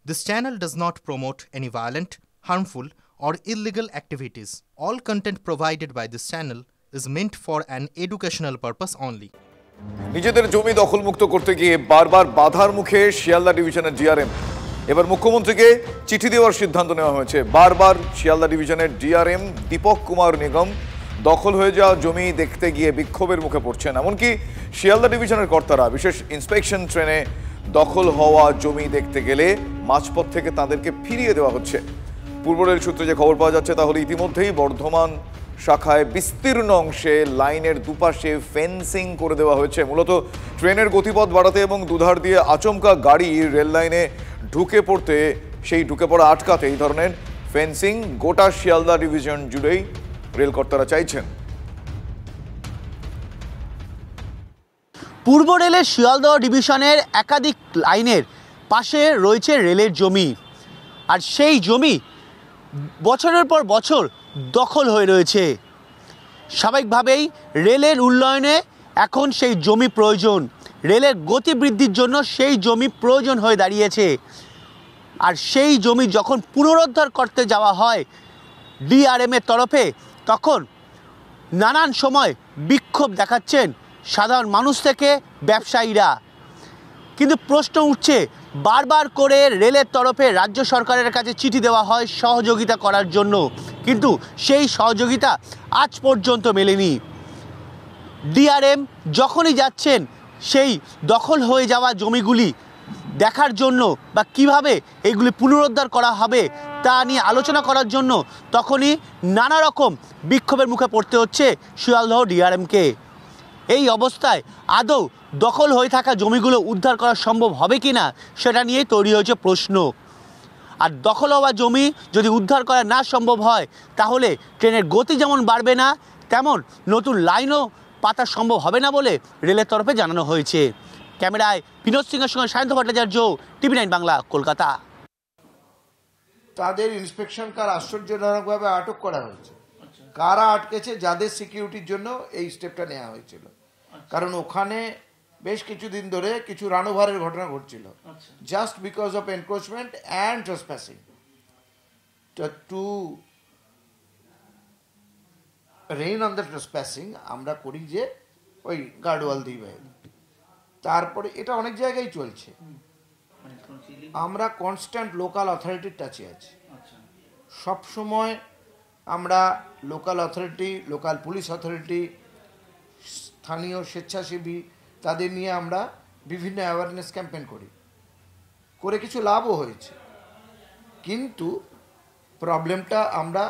This channel does not promote any violent, harmful, or illegal activities. All content provided by this channel is meant for an educational purpose only. নিজেদের জমি দখলমুক্ত করতে গিয়ে বারবার বাধার মুখে শিয়ালদা ডিভিশনের ডিআরএম। এবার মুখ্যমন্ত্রীকে চিঠি দেওয়ার সিদ্ধান্ত নেওয়া হয়েছে। বারবার শিয়ালদা ডিভিশনের ডিআরএম দীপক কুমার নিগম দখল হয়ে যাওয়া জমি দেখতে গিয়ে বিক্ষোভের মুখে পড়ছেন। এমনকি শিয়ালদা ডিভিশনের কর্তারা বিশেষ ইন্সপেকশন ট্রেনে দখল হওয়া জমি দেখতে গেলে মাঝপথ থেকে তাদেরকে ফিরিয়ে দেওয়া হচ্ছে। পূর্ব রেল সূত্রে যে খবর পাওয়া যাচ্ছে তাহলে ইতিমধ্যেই বর্ধমান শাখায় বিস্তীর্ণ অংশে লাইনের দুপাশে ফেন্সিং করে দেওয়া হয়েছে। মূলত ট্রেনের গতিপথ বাড়াতে এবং দুধার দিয়ে আচমকা গাড়ি রেল লাইনে ঢুকে পড়তে, সেই ঢুকে পড়া আটকাতে এই ধরনের ফেন্সিং গোটা শিয়ালদা ডিভিশন জুড়েই রেলকর্তারা চাইছেন। পূর্ব রেলের শিয়ালদহ ডিভিশনের একাধিক লাইনের পাশে রয়েছে রেলের জমি, আর সেই জমি বছরের পর বছর দখল হয়ে রয়েছে। স্বাভাবিকভাবেই রেলের উন্নয়নে এখন সেই জমি প্রয়োজন, রেলের গতি বৃদ্ধির জন্য সেই জমি প্রয়োজন হয়ে দাঁড়িয়েছে। আর সেই জমি যখন পুনরুদ্ধার করতে যাওয়া হয় ডিআরএমের তরফে, তখন নানান সময় বিক্ষোভ দেখাচ্ছেন সাধারণ মানুষ থেকে ব্যবসায়ীরা। কিন্তু প্রশ্ন উঠছে, বারবার করে রেলের তরফে রাজ্য সরকারের কাছে চিঠি দেওয়া হয় সহযোগিতা করার জন্য, কিন্তু সেই সহযোগিতা আজ পর্যন্ত মেলেনি। ডিআরএম যখনই যাচ্ছেন সেই দখল হয়ে যাওয়া জমিগুলি দেখার জন্য বা কিভাবে এগুলি পুনরুদ্ধার করা হবে তা নিয়ে আলোচনা করার জন্য, তখনই নানা রকম বিক্ষোভের মুখে পড়তে হচ্ছে শিয়ালদহ ডিআরএমকে। এই অবস্থায় আদৌ দখল হয়ে থাকা জমিগুলো উদ্ধার করা সম্ভব হবে কি না সেটা নিয়েই তৈরি হয়েছে প্রশ্ন। আর দখল হওয়া জমি যদি উদ্ধার করা না সম্ভব হয়, তাহলে ট্রেনের গতি যেমন বাড়বে না, তেমন নতুন লাইনও পাতা সম্ভব হবে না বলে রেলের তরফে জানানো হয়েছে। ক্যামেরায় বিনোদ সিংহের সঙ্গে সায়ন্ত ভট্টাচার্য, টিভি9 বাংলা, কলকাতা। তাদের ইন্সপেকশন কার আশ্চর্যজনকভাবে আটক করা হয়েছে। কারা আটকেছে? যাদের সিকিউরিটির জন্য এই স্টেপটা নেওয়া হয়েছিল। কারণ ওখানে বেশ কিছুদিন ধরে কিছু রানওভারের ঘটনা ঘটছিল, just because of encroachment and trespassing. To rein on the trespassing আমরা করি যে ওই গার্ডওয়াল দিই, তারপরে এটা অনেক জায়গায় চলছে। আমরা কনস্ট্যান্ট লোকাল অথরিটির টাচে আছি। সবসময় আমরা local authority, local police authority, স্থানীয় স্বেচ্ছাসেবী, তাদের নিয়ে আমরা বিভিন্ন অ্যাওয়ারনেস ক্যাম্পেইন করে কিছু লাভও হয়েছে। কিন্তু প্রবলেমটা আমরা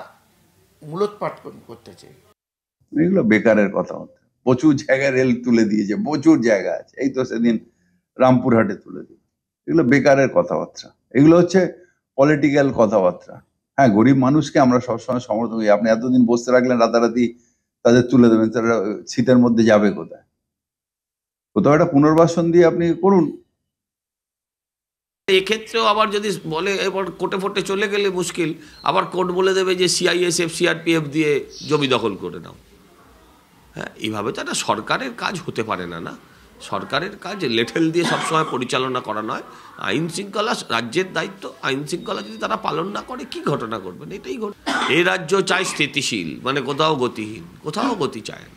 মূলোৎপাট করতে চাই। এগুলো বেকারের কথা। প্রচুর জায়গায় রেল তুলে দিয়েছে, প্রচুর জায়গা আছে। এই তো সেদিন রামপুরহাটে তুলে দিয়ে, এগুলো বেকারের কথাবার্তা। এগুলো হচ্ছে পলিটিক্যাল কথাবার্তা। হ্যাঁ, গরিব মানুষকে আমরা সবসময় সমর্থন করি। আপনি এতদিন বসতে রাখলেন, রাতারাতি তাদের তুলে দেবেন, তারা শীতের মধ্যে যাবে কোথায়? কোথাও একটা পুনর্বাসন দিয়ে আপনি করুন। এক্ষেত্রেও আবার যদি বলে এবার কোর্টে ফোর্টে চলে গেলে মুশকিল, আবার কোর্ট বলে দেবে যে সিআইএসএফ সিআরপিএফ দিয়ে জমি দখল করে নাও। হ্যাঁ, এইভাবে তো একটা সরকারের কাজ হতে পারে না। না, সরকারের কাজ লেঠেল দিয়ে সবসময় পরিচালনা করা নয়। আইন শৃঙ্খলা রাজ্যের দায়িত্ব। আইন শৃঙ্খলা যদি তারা পালন না করে কি ঘটনা ঘটবে? এটাই ঘটবে। এই রাজ্য চাই স্থিতিশীল, মানে কোথাও গতিহীন, কোথাও গতি চায় না।